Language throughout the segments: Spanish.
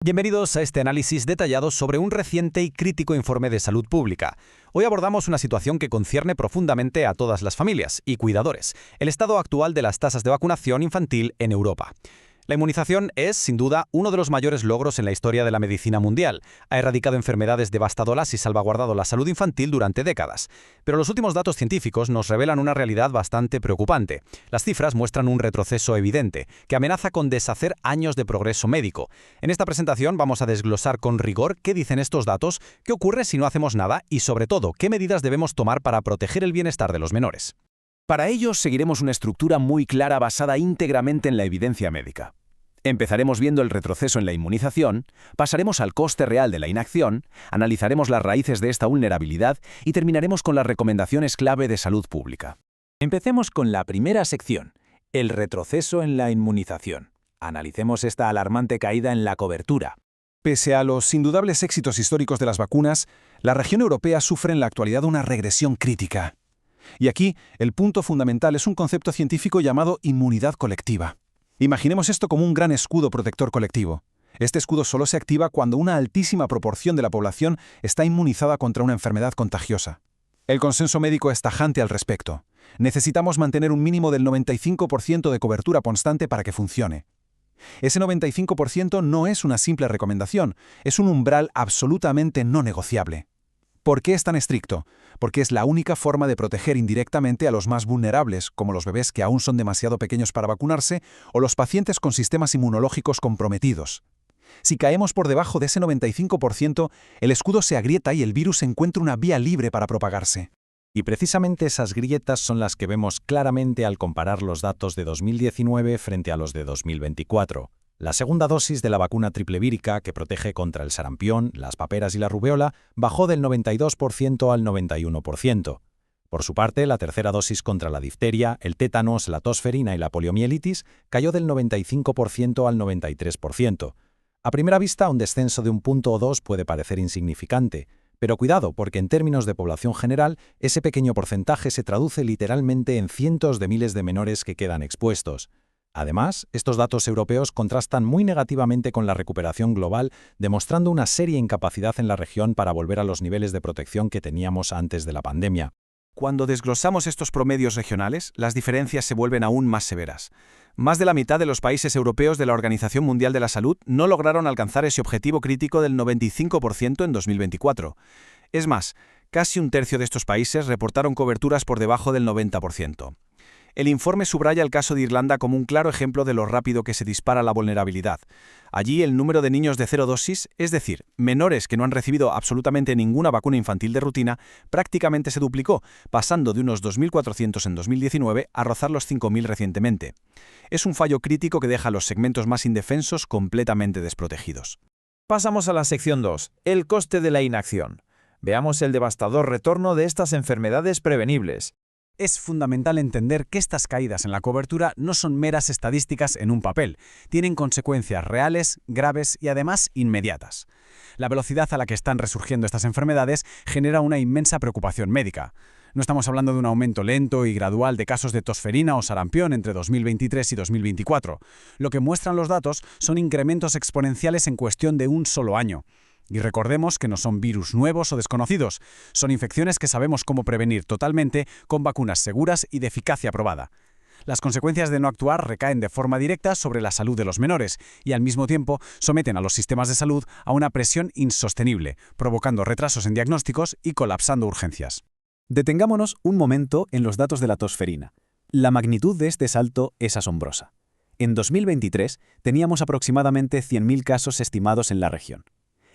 Bienvenidos a este análisis detallado sobre un reciente y crítico informe de salud pública. Hoy abordamos una situación que concierne profundamente a todas las familias y cuidadores, el estado actual de las tasas de vacunación infantil en Europa. La inmunización es, sin duda, uno de los mayores logros en la historia de la medicina mundial. Ha erradicado enfermedades devastadoras y salvaguardado la salud infantil durante décadas. Pero los últimos datos científicos nos revelan una realidad bastante preocupante. Las cifras muestran un retroceso evidente, que amenaza con deshacer años de progreso médico. En esta presentación vamos a desglosar con rigor qué dicen estos datos, qué ocurre si no hacemos nada y, sobre todo, qué medidas debemos tomar para proteger el bienestar de los menores. Para ello, seguiremos una estructura muy clara basada íntegramente en la evidencia médica. Empezaremos viendo el retroceso en la inmunización, pasaremos al coste real de la inacción, analizaremos las raíces de esta vulnerabilidad y terminaremos con las recomendaciones clave de salud pública. Empecemos con la primera sección, el retroceso en la inmunización. Analicemos esta alarmante caída en la cobertura. Pese a los indudables éxitos históricos de las vacunas, la región europea sufre en la actualidad una regresión crítica. Y aquí, el punto fundamental es un concepto científico llamado inmunidad colectiva. Imaginemos esto como un gran escudo protector colectivo. Este escudo solo se activa cuando una altísima proporción de la población está inmunizada contra una enfermedad contagiosa. El consenso médico es tajante al respecto. Necesitamos mantener un mínimo del 95% de cobertura constante para que funcione. Ese 95% no es una simple recomendación, es un umbral absolutamente no negociable. ¿Por qué es tan estricto? Porque es la única forma de proteger indirectamente a los más vulnerables, como los bebés que aún son demasiado pequeños para vacunarse, o los pacientes con sistemas inmunológicos comprometidos. Si caemos por debajo de ese 95%, el escudo se agrieta y el virus encuentra una vía libre para propagarse. Y precisamente esas grietas son las que vemos claramente al comparar los datos de 2019 frente a los de 2024. La segunda dosis de la vacuna triple vírica, que protege contra el sarampión, las paperas y la rubeola, bajó del 92% al 91%. Por su parte, la tercera dosis contra la difteria, el tétanos, la tosferina y la poliomielitis cayó del 95% al 93%. A primera vista, un descenso de un punto o dos puede parecer insignificante, pero cuidado, porque en términos de población general, ese pequeño porcentaje se traduce literalmente en cientos de miles de menores que quedan expuestos. Además, estos datos europeos contrastan muy negativamente con la recuperación global, demostrando una seria incapacidad en la región para volver a los niveles de protección que teníamos antes de la pandemia. Cuando desglosamos estos promedios regionales, las diferencias se vuelven aún más severas. Más de la mitad de los países europeos de la Organización Mundial de la Salud no lograron alcanzar ese objetivo crítico del 95% en 2024. Es más, casi un tercio de estos países reportaron coberturas por debajo del 90%. El informe subraya el caso de Irlanda como un claro ejemplo de lo rápido que se dispara la vulnerabilidad. Allí el número de niños de cero dosis, es decir, menores que no han recibido absolutamente ninguna vacuna infantil de rutina, prácticamente se duplicó, pasando de unos 2.400 en 2019 a rozar los 5.000 recientemente. Es un fallo crítico que deja a los segmentos más indefensos completamente desprotegidos. Pasamos a la sección 2, el coste de la inacción. Veamos el devastador retorno de estas enfermedades prevenibles. Es fundamental entender que estas caídas en la cobertura no son meras estadísticas en un papel, tienen consecuencias reales, graves y además inmediatas. La velocidad a la que están resurgiendo estas enfermedades genera una inmensa preocupación médica. No estamos hablando de un aumento lento y gradual de casos de tosferina o sarampión entre 2023 y 2024. Lo que muestran los datos son incrementos exponenciales en cuestión de un solo año. Y recordemos que no son virus nuevos o desconocidos, son infecciones que sabemos cómo prevenir totalmente con vacunas seguras y de eficacia probada. Las consecuencias de no actuar recaen de forma directa sobre la salud de los menores y al mismo tiempo someten a los sistemas de salud a una presión insostenible, provocando retrasos en diagnósticos y colapsando urgencias. Detengámonos un momento en los datos de la tosferina. La magnitud de este salto es asombrosa. En 2023 teníamos aproximadamente 100.000 casos estimados en la región.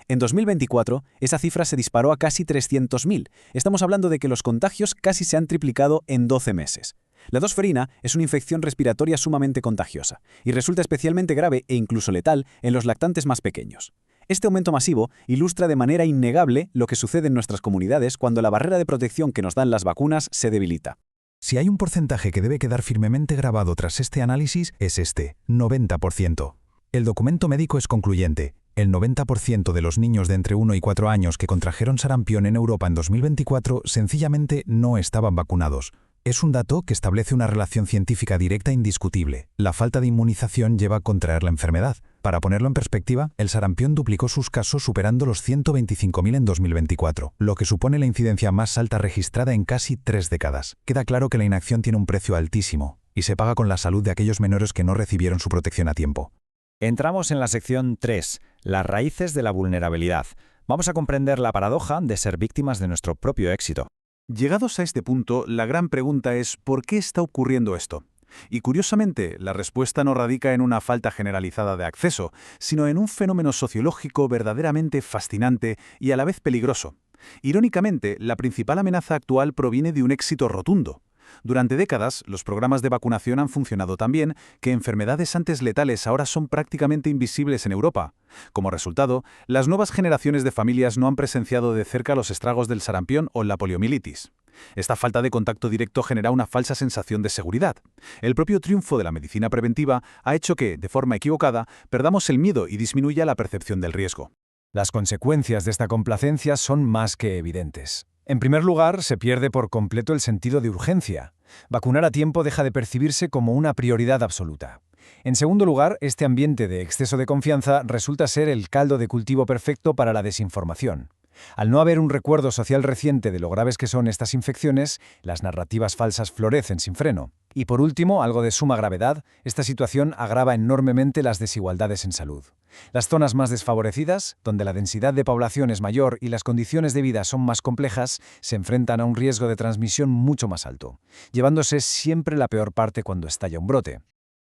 En 2024, esa cifra se disparó a casi 300.000. Estamos hablando de que los contagios casi se han triplicado en 12 meses. La tosferina es una infección respiratoria sumamente contagiosa y resulta especialmente grave e incluso letal en los lactantes más pequeños. Este aumento masivo ilustra de manera innegable lo que sucede en nuestras comunidades cuando la barrera de protección que nos dan las vacunas se debilita. Si hay un porcentaje que debe quedar firmemente grabado tras este análisis, es este, 90%. El documento médico es concluyente. El 90% de los niños de entre 1 y 4 años que contrajeron sarampión en Europa en 2024 sencillamente no estaban vacunados. Es un dato que establece una relación científica directa e indiscutible. La falta de inmunización lleva a contraer la enfermedad. Para ponerlo en perspectiva, el sarampión duplicó sus casos superando los 125.000 en 2024, lo que supone la incidencia más alta registrada en casi 3 décadas. Queda claro que la inacción tiene un precio altísimo y se paga con la salud de aquellos menores que no recibieron su protección a tiempo. Entramos en la sección 3, las raíces de la vulnerabilidad. Vamos a comprender la paradoja de ser víctimas de nuestro propio éxito. Llegados a este punto, la gran pregunta es ¿por qué está ocurriendo esto? Y curiosamente, la respuesta no radica en una falta generalizada de acceso, sino en un fenómeno sociológico verdaderamente fascinante y a la vez peligroso. Irónicamente, la principal amenaza actual proviene de un éxito rotundo. Durante décadas, los programas de vacunación han funcionado tan bien que enfermedades antes letales ahora son prácticamente invisibles en Europa. Como resultado, las nuevas generaciones de familias no han presenciado de cerca los estragos del sarampión o la poliomielitis. Esta falta de contacto directo genera una falsa sensación de seguridad. El propio triunfo de la medicina preventiva ha hecho que, de forma equivocada, perdamos el miedo y disminuya la percepción del riesgo. Las consecuencias de esta complacencia son más que evidentes. En primer lugar, se pierde por completo el sentido de urgencia. Vacunar a tiempo deja de percibirse como una prioridad absoluta. En segundo lugar, este ambiente de exceso de confianza resulta ser el caldo de cultivo perfecto para la desinformación. Al no haber un recuerdo social reciente de lo graves que son estas infecciones, las narrativas falsas florecen sin freno. Y por último, algo de suma gravedad, esta situación agrava enormemente las desigualdades en salud. Las zonas más desfavorecidas, donde la densidad de población es mayor y las condiciones de vida son más complejas, se enfrentan a un riesgo de transmisión mucho más alto, llevándose siempre la peor parte cuando estalla un brote.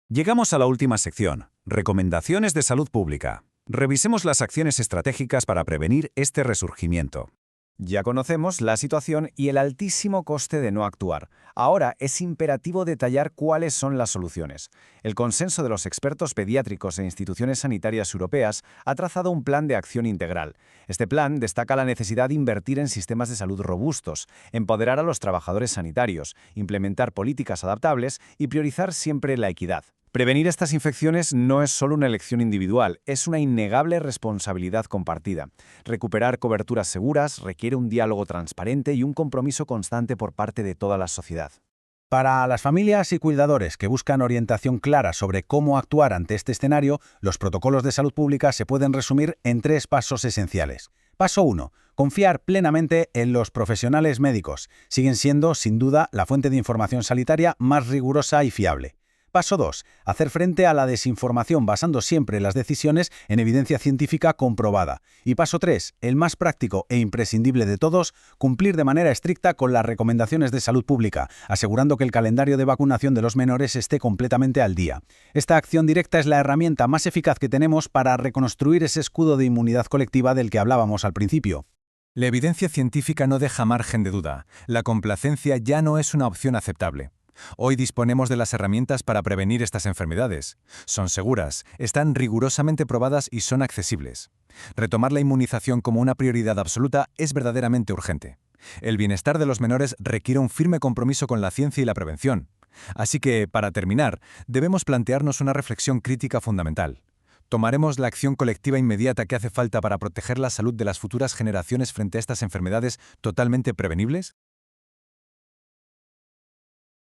Llegamos a la última sección, recomendaciones de salud pública. Revisemos las acciones estratégicas para prevenir este resurgimiento. Ya conocemos la situación y el altísimo coste de no actuar. Ahora es imperativo detallar cuáles son las soluciones. El consenso de los expertos pediátricos e instituciones sanitarias europeas ha trazado un plan de acción integral. Este plan destaca la necesidad de invertir en sistemas de salud robustos, empoderar a los trabajadores sanitarios, implementar políticas adaptables y priorizar siempre la equidad. Prevenir estas infecciones no es solo una elección individual, es una innegable responsabilidad compartida. Recuperar coberturas seguras requiere un diálogo transparente y un compromiso constante por parte de toda la sociedad. Para las familias y cuidadores que buscan orientación clara sobre cómo actuar ante este escenario, los protocolos de salud pública se pueden resumir en 3 pasos esenciales. Paso 1. Confiar plenamente en los profesionales médicos. Siguen siendo, sin duda, la fuente de información sanitaria más rigurosa y fiable. Paso 2. Hacer frente a la desinformación basando siempre las decisiones en evidencia científica comprobada. Y paso 3. El más práctico e imprescindible de todos, cumplir de manera estricta con las recomendaciones de salud pública, asegurando que el calendario de vacunación de los menores esté completamente al día. Esta acción directa es la herramienta más eficaz que tenemos para reconstruir ese escudo de inmunidad colectiva del que hablábamos al principio. La evidencia científica no deja margen de duda. La complacencia ya no es una opción aceptable. Hoy disponemos de las herramientas para prevenir estas enfermedades. Son seguras, están rigurosamente probadas y son accesibles. Retomar la inmunización como una prioridad absoluta es verdaderamente urgente. El bienestar de los menores requiere un firme compromiso con la ciencia y la prevención. Así que, para terminar, debemos plantearnos una reflexión crítica fundamental. ¿Tomaremos la acción colectiva inmediata que hace falta para proteger la salud de las futuras generaciones frente a estas enfermedades totalmente prevenibles?